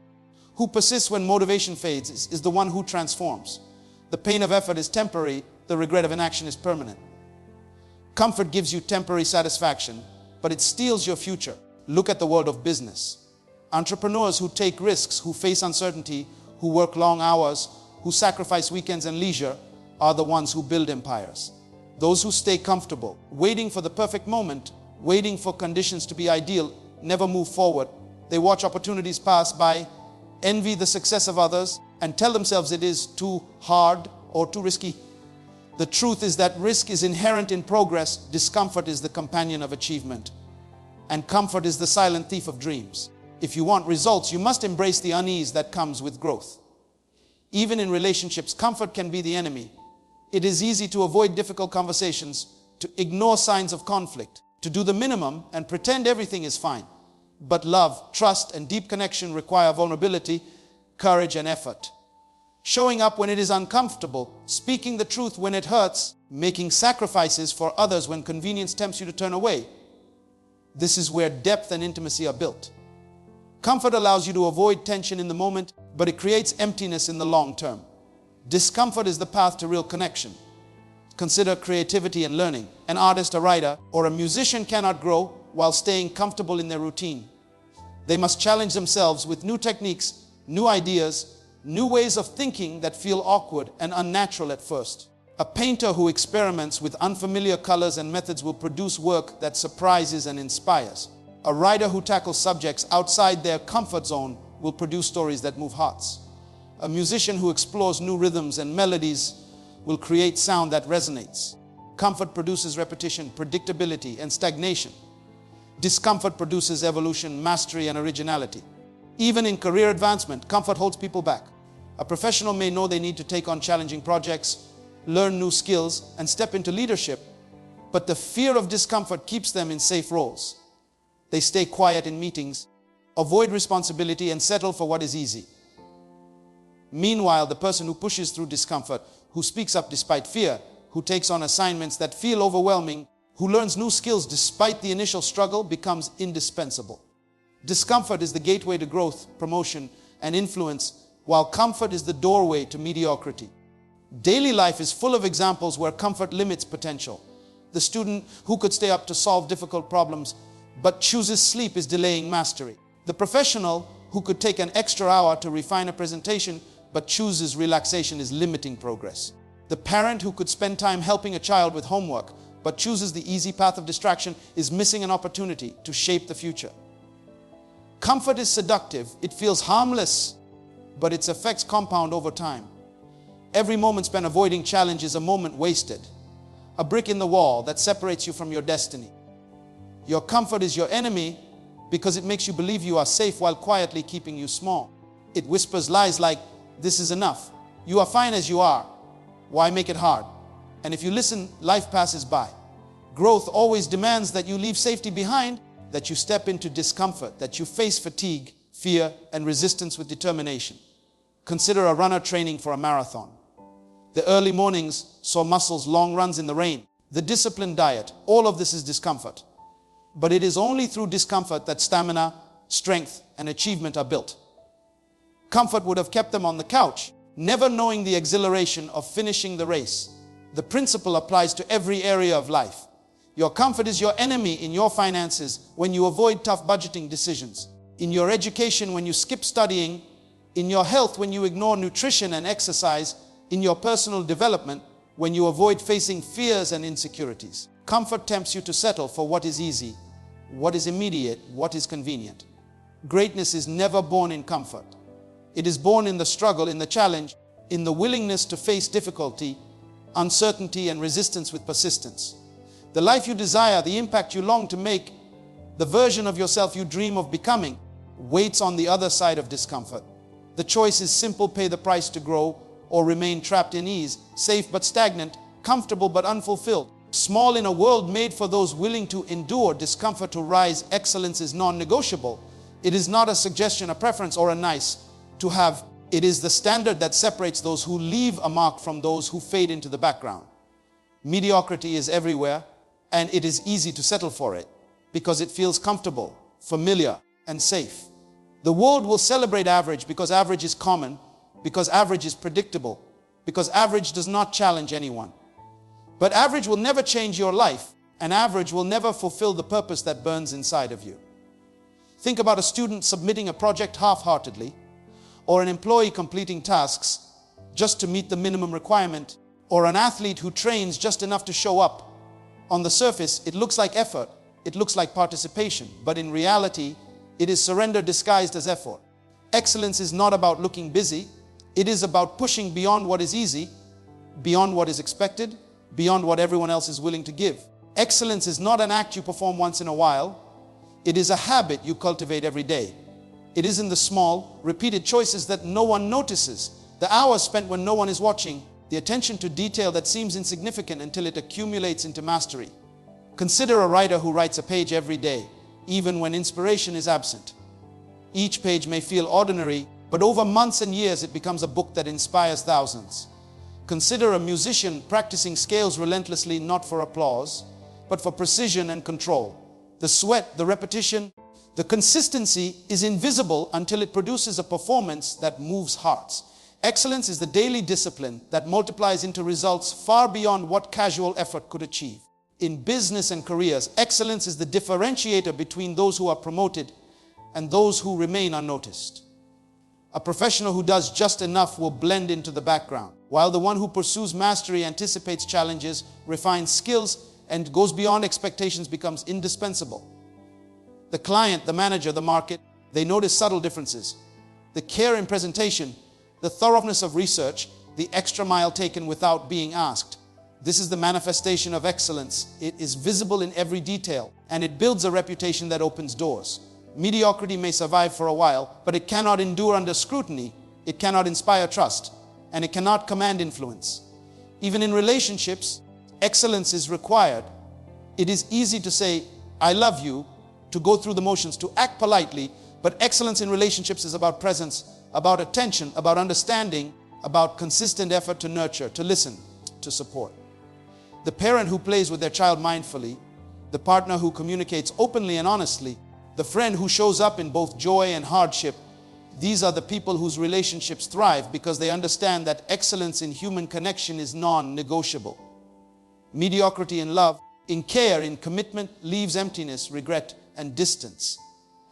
who persists when motivation fades, is the one who transforms. The pain of effort is temporary, the regret of inaction is permanent. Comfort gives you temporary satisfaction, but it steals your future. Look at the world of business. Entrepreneurs who take risks, who face uncertainty, who work long hours, who sacrifice weekends and leisure, are the ones who build empires. Those who stay comfortable, waiting for the perfect moment, waiting for conditions to be ideal, never move forward. They watch opportunities pass by, envy the success of others, and tell themselves it is too hard or too risky. The truth is that risk is inherent in progress, discomfort is the companion of achievement, and comfort is the silent thief of dreams. If you want results, you must embrace the unease that comes with growth. Even in relationships, comfort can be the enemy. It is easy to avoid difficult conversations, to ignore signs of conflict, to do the minimum and pretend everything is fine. But love, trust, and deep connection require vulnerability, courage, and effort. Showing up when it is uncomfortable, speaking the truth when it hurts, making sacrifices for others when convenience tempts you to turn away. This is where depth and intimacy are built. Comfort allows you to avoid tension in the moment, but it creates emptiness in the long term. Discomfort is the path to real connection. Consider creativity and learning. An artist, a writer, or a musician cannot grow while staying comfortable in their routine. They must challenge themselves with new techniques, new ideas, new ways of thinking that feel awkward and unnatural at first. A painter who experiments with unfamiliar colors and methods will produce work that surprises and inspires. A writer who tackles subjects outside their comfort zone will produce stories that move hearts. A musician who explores new rhythms and melodies will create sound that resonates. Comfort produces repetition, predictability, and stagnation. Discomfort produces evolution, mastery, and originality. Even in career advancement, comfort holds people back. A professional may know they need to take on challenging projects, learn new skills, and step into leadership, but the fear of discomfort keeps them in safe roles. They stay quiet in meetings, avoid responsibility, and settle for what is easy. Meanwhile, the person who pushes through discomfort, who speaks up despite fear, who takes on assignments that feel overwhelming, who learns new skills despite the initial struggle, becomes indispensable. Discomfort is the gateway to growth, promotion, and influence, while comfort is the doorway to mediocrity. Daily life is full of examples where comfort limits potential. The student who could stay up to solve difficult problems but chooses sleep is delaying mastery. The professional who could take an extra hour to refine a presentation but chooses relaxation is limiting progress. The parent who could spend time helping a child with homework but chooses the easy path of distraction is missing an opportunity to shape the future. Comfort is seductive. It feels harmless, but its effects compound over time. Every moment spent avoiding challenge is a moment wasted, a brick in the wall that separates you from your destiny. Your comfort is your enemy because it makes you believe you are safe while quietly keeping you small. It whispers lies like, "This is enough. You are fine as you are. Why make it hard?" And if you listen, life passes by. Growth always demands that you leave safety behind, that you step into discomfort, that you face fatigue, fear, and resistance with determination. Consider a runner training for a marathon. The early mornings, sore muscles, long runs in the rain, the disciplined diet, all of this is discomfort. But it is only through discomfort that stamina, strength, and achievement are built. Comfort would have kept them on the couch, never knowing the exhilaration of finishing the race. The principle applies to every area of life. Your comfort is your enemy in your finances when you avoid tough budgeting decisions, in your education when you skip studying, in your health when you ignore nutrition and exercise, in your personal development when you avoid facing fears and insecurities. Comfort tempts you to settle for what is easy, what is immediate, what is convenient. Greatness is never born in comfort. It is born in the struggle, in the challenge, in the willingness to face difficulty, uncertainty, and resistance with persistence. The life you desire, the impact you long to make, the version of yourself you dream of becoming, waits on the other side of discomfort. The choice is simple: pay the price to grow, or remain trapped in ease, safe but stagnant, comfortable but unfulfilled. Small in a world made for those willing to endure discomfort to rise, excellence is non-negotiable. It is not a suggestion, a preference, or a nice to have. It is the standard that separates those who leave a mark from those who fade into the background. Mediocrity is everywhere, and it is easy to settle for it because it feels comfortable, familiar, and safe. The world will celebrate average because average is common, because average is predictable, because average does not challenge anyone. But average will never change your life, and average will never fulfill the purpose that burns inside of you. Think about a student submitting a project half-heartedly, or an employee completing tasks just to meet the minimum requirement, or an athlete who trains just enough to show up. On the surface, it looks like effort, it looks like participation, but in reality, it is surrender disguised as effort. Excellence is not about looking busy, it is about pushing beyond what is easy, beyond what is expected, beyond what everyone else is willing to give. Excellence is not an act you perform once in a while, it is a habit you cultivate every day. It is in the small, repeated choices that no one notices, the hours spent when no one is watching, the attention to detail that seems insignificant until it accumulates into mastery. Consider a writer who writes a page every day, even when inspiration is absent. Each page may feel ordinary, but over months and years it becomes a book that inspires thousands. Consider a musician practicing scales relentlessly, not for applause, but for precision and control. The sweat, the repetition, the consistency is invisible until it produces a performance that moves hearts. Excellence is the daily discipline that multiplies into results far beyond what casual effort could achieve. In business and careers, excellence is the differentiator between those who are promoted and those who remain unnoticed. A professional who does just enough will blend into the background, while the one who pursues mastery, anticipates challenges, refines skills, and goes beyond expectations becomes indispensable. The client, the manager, the market, they notice subtle differences. The care in presentation, the thoroughness of research, the extra mile taken without being asked. This is the manifestation of excellence. It is visible in every detail, and it builds a reputation that opens doors. Mediocrity may survive for a while, but it cannot endure under scrutiny. It cannot inspire trust, and it cannot command influence. Even in relationships, excellence is required. It is easy to say, "I love you," to go through the motions, to act politely, but excellence in relationships is about presence, about attention, about understanding, about consistent effort to nurture, to listen, to support. The parent who plays with their child mindfully, the partner who communicates openly and honestly, the friend who shows up in both joy and hardship, These are the people whose relationships thrive because they understand that excellence in human connection is non-negotiable. Mediocrity in love, in care, in commitment leaves emptiness, regret, and distance.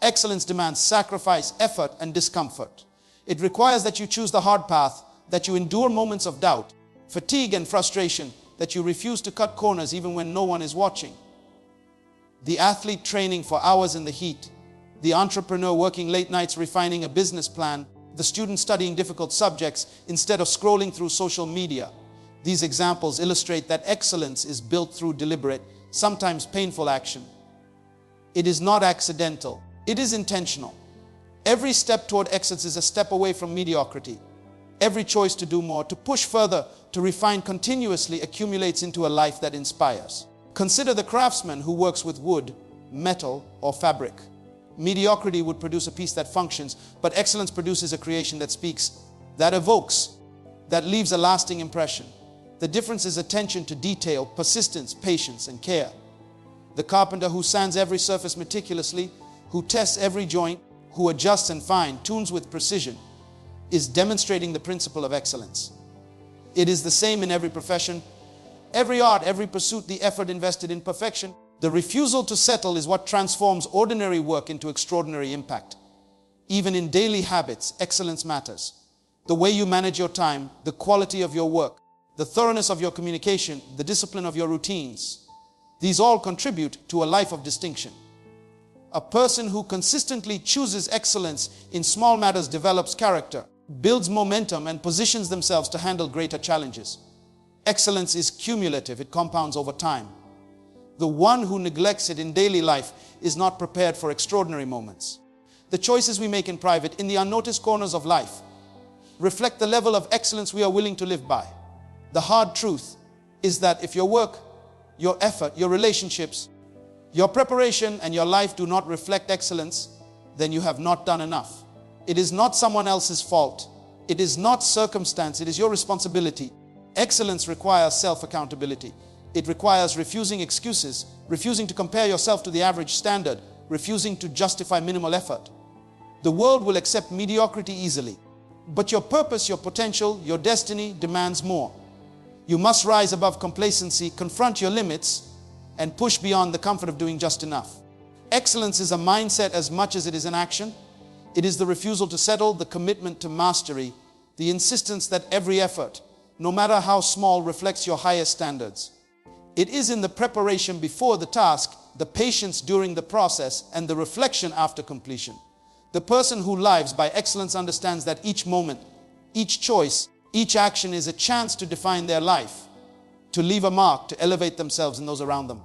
Excellence demands sacrifice, effort, and discomfort. It requires that you choose the hard path, that you endure moments of doubt, fatigue, and frustration, that you refuse to cut corners even when no one is watching. The athlete training for hours in the heat, the entrepreneur working late nights refining a business plan, the student studying difficult subjects instead of scrolling through social media. These examples illustrate that excellence is built through deliberate, sometimes painful action. It is not accidental. It is intentional. Every step toward excellence is a step away from mediocrity. Every choice to do more, to push further, to refine continuously accumulates into a life that inspires. Consider the craftsman who works with wood, metal, or fabric. Mediocrity would produce a piece that functions, but excellence produces a creation that speaks, that evokes, that leaves a lasting impression. The difference is attention to detail, persistence, patience, and care. The carpenter who sands every surface meticulously, who tests every joint, who adjusts and fine-tunes with precision, is demonstrating the principle of excellence. It is the same in every profession, every art, every pursuit, the effort invested in perfection. The refusal to settle is what transforms ordinary work into extraordinary impact. Even in daily habits, excellence matters. The way you manage your time, the quality of your work, the thoroughness of your communication, the discipline of your routines. These all contribute to a life of distinction. A person who consistently chooses excellence in small matters develops character, builds momentum, and positions themselves to handle greater challenges. Excellence is cumulative. It compounds over time. The one who neglects it in daily life is not prepared for extraordinary moments. The choices we make in private, in the unnoticed corners of life, reflect the level of excellence we are willing to live by. The hard truth is that if your work, your effort, your relationships, your preparation, and your life do not reflect excellence, then you have not done enough. It is not someone else's fault. It is not circumstance. It is your responsibility. Excellence requires self-accountability. It requires refusing excuses, refusing to compare yourself to the average standard, refusing to justify minimal effort. The world will accept mediocrity easily, but your purpose, your potential, your destiny demands more. You must rise above complacency, confront your limits, and push beyond the comfort of doing just enough. Excellence is a mindset as much as it is an action. It is the refusal to settle, the commitment to mastery, the insistence that every effort, no matter how small, reflects your highest standards. It is in the preparation before the task, the patience during the process, and the reflection after completion. The person who lives by excellence understands that each moment, each choice, each action is a chance to define their life, to leave a mark, to elevate themselves and those around them.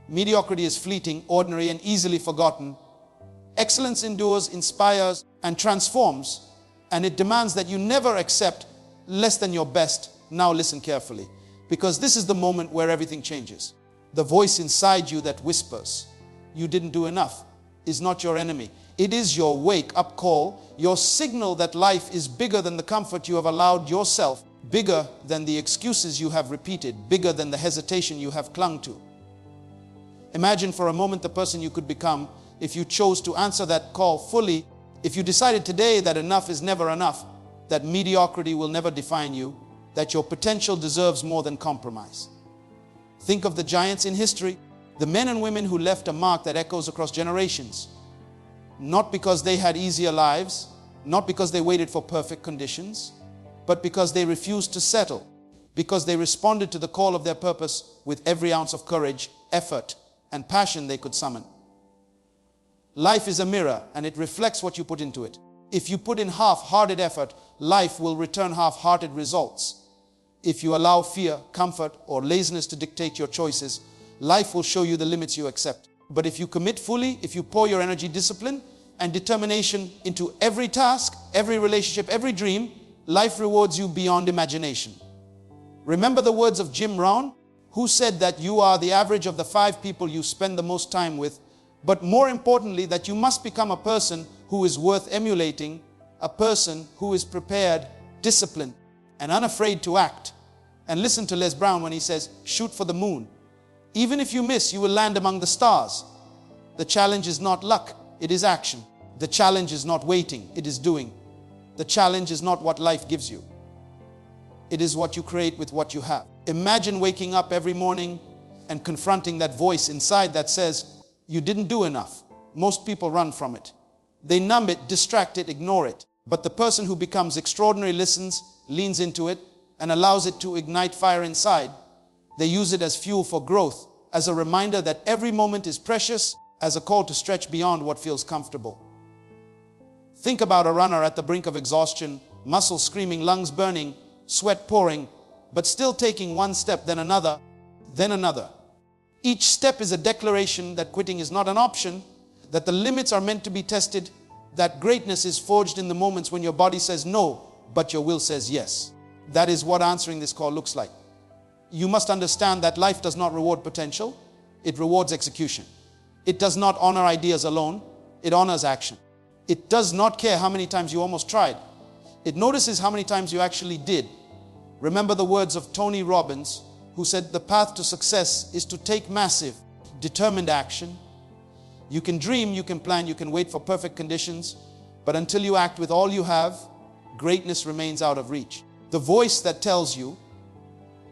Mediocrity is fleeting, ordinary, and easily forgotten. Excellence endures, inspires, and transforms, and it demands that you never accept less than your best. Now listen carefully, because this is the moment where everything changes. The voice inside you that whispers, "You didn't do enough," is not your enemy. It is your wake-up call, your signal that life is bigger than the comfort you have allowed yourself, bigger than the excuses you have repeated, bigger than the hesitation you have clung to. Imagine for a moment the person you could become if you chose to answer that call fully, if you decided today that enough is never enough, that mediocrity will never define you, that your potential deserves more than compromise. Think of the giants in history, the men and women who left a mark that echoes across generations. Not because they had easier lives, not because they waited for perfect conditions, but because they refused to settle, because they responded to the call of their purpose with every ounce of courage, effort, and passion they could summon. Life is a mirror, and it reflects what you put into it. If you put in half-hearted effort, life will return half-hearted results. If you allow fear, comfort, or laziness to dictate your choices, life will show you the limits you accept. But if you commit fully, if you pour your energy, discipline, and determination into every task, every relationship, every dream, life rewards you beyond imagination. Remember the words of Jim Rohn, who said that you are the average of the 5 people you spend the most time with, but more importantly, that you must become a person who is worth emulating, a person who is prepared, disciplined, and unafraid to act. And listen to Les Brown when he says, shoot for the moon. Even if you miss, you will land among the stars. The challenge is not luck, it is action. The challenge is not waiting, it is doing. The challenge is not what life gives you. It is what you create with what you have. Imagine waking up every morning and confronting that voice inside that says, you didn't do enough. Most people run from it. They numb it, distract it, ignore it. But the person who becomes extraordinary listens, leans into it, and allows it to ignite fire inside. They use it as fuel for growth, as a reminder that every moment is precious, as a call to stretch beyond what feels comfortable. Think about a runner at the brink of exhaustion, muscles screaming, lungs burning, sweat pouring, but still taking one step, then another, then another. Each step is a declaration that quitting is not an option, that the limits are meant to be tested, that greatness is forged in the moments when your body says no, but your will says yes. That is what answering this call looks like. You must understand that life does not reward potential, it rewards execution. It does not honor ideas alone, it honors action. It does not care how many times you almost tried. It notices how many times you actually did. Remember the words of Tony Robbins, who said the path to success is to take massive, determined action. You can dream, you can plan, you can wait for perfect conditions, but until you act with all you have, greatness remains out of reach. The voice that tells you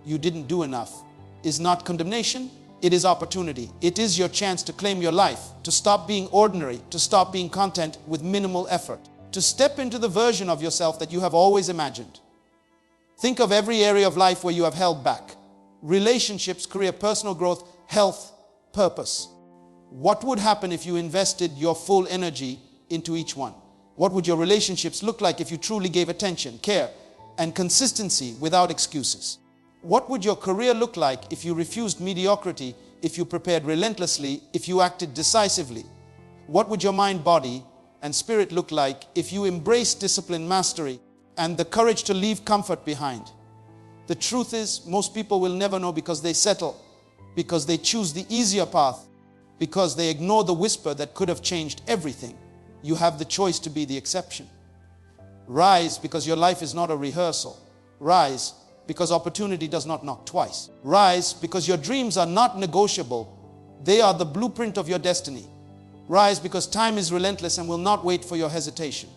you didn't do enough is not condemnation, it is opportunity. It is your chance to claim your life, to stop being ordinary, to stop being content with minimal effort, to step into the version of yourself that you have always imagined. Think of every area of life where you have held back. Relationships, career, personal growth, health, purpose. What would happen if you invested your full energy into each one? What would your relationships look like if you truly gave attention, care, and consistency without excuses? What would your career look like if you refused mediocrity, if you prepared relentlessly, if you acted decisively? What would your mind, body, and spirit look like if you embraced discipline, mastery, and the courage to leave comfort behind? The truth is, most people will never know because they settle, because they choose the easier path, because they ignore the whisper that could have changed everything. You have the choice to be the exception. Rise because your life is not a rehearsal. Rise because opportunity does not knock twice. Rise because your dreams are not negotiable. They are the blueprint of your destiny. Rise because time is relentless and will not wait for your hesitation.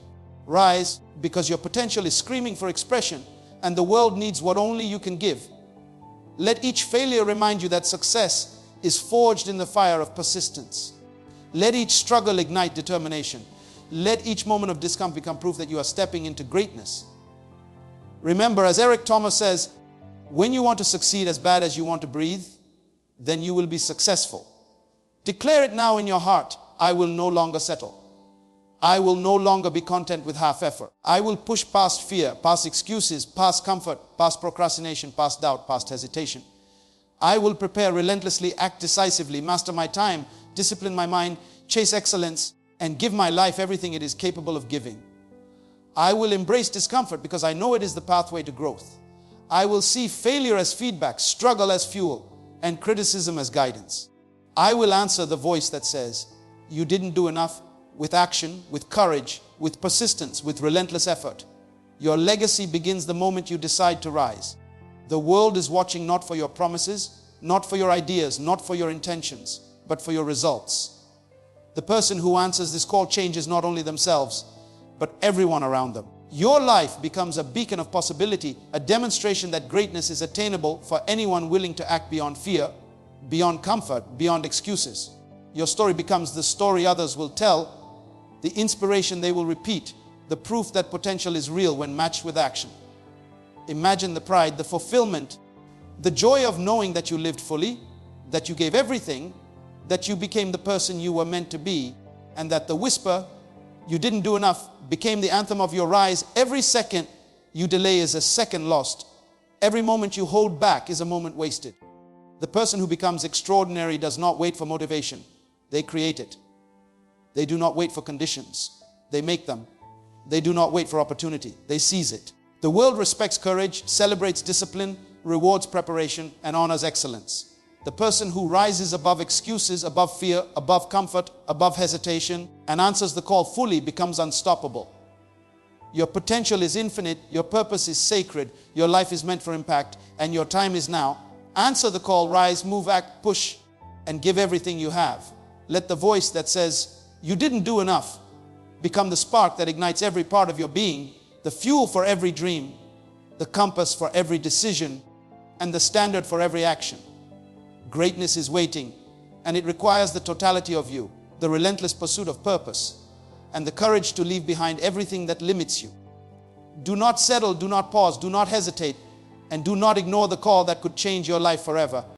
Rise because your potential is screaming for expression and the world needs what only you can give. Let each failure remind you that success is forged in the fire of persistence. Let each struggle ignite determination. Let each moment of discomfort become proof that you are stepping into greatness. Remember, as Eric Thomas says, when you want to succeed as bad as you want to breathe, then you will be successful. Declare it now in your heart. I will no longer settle. I will no longer be content with half effort. I will push past fear, past excuses, past comfort, past procrastination, past doubt, past hesitation. I will prepare relentlessly, act decisively, master my time, discipline my mind, chase excellence, and give my life everything it is capable of giving. I will embrace discomfort because I know it is the pathway to growth. I will see failure as feedback, struggle as fuel, and criticism as guidance. I will answer the voice that says, you didn't do enough, with action, with courage, with persistence, with relentless effort. Your legacy begins the moment you decide to rise. The world is watching not for your promises, not for your ideas, not for your intentions, but for your results. The person who answers this call changes not only themselves, but everyone around them. Your life becomes a beacon of possibility, a demonstration that greatness is attainable for anyone willing to act beyond fear, beyond comfort, beyond excuses. Your story becomes the story others will tell, the inspiration they will repeat, the proof that potential is real when matched with action. Imagine the pride, the fulfillment, the joy of knowing that you lived fully, that you gave everything, that you became the person you were meant to be, and that the whisper, you didn't do enough, became the anthem of your rise. Every second you delay is a second lost. Every moment you hold back is a moment wasted. The person who becomes extraordinary does not wait for motivation. They create it. They do not wait for conditions. They make them. They do not wait for opportunity. They seize it. The world respects courage, celebrates discipline, rewards preparation, and honors excellence. The person who rises above excuses, above fear, above comfort, above hesitation, and answers the call fully becomes unstoppable. Your potential is infinite, your purpose is sacred, your life is meant for impact, and your time is now. Answer the call, rise, move, act, push, and give everything you have. Let the voice that says, you didn't do enough, become the spark that ignites every part of your being, the fuel for every dream, the compass for every decision, and the standard for every action. Greatness is waiting, and it requires the totality of you, the relentless pursuit of purpose, and the courage to leave behind everything that limits you. Do not settle, do not pause, do not hesitate, and do not ignore the call that could change your life forever.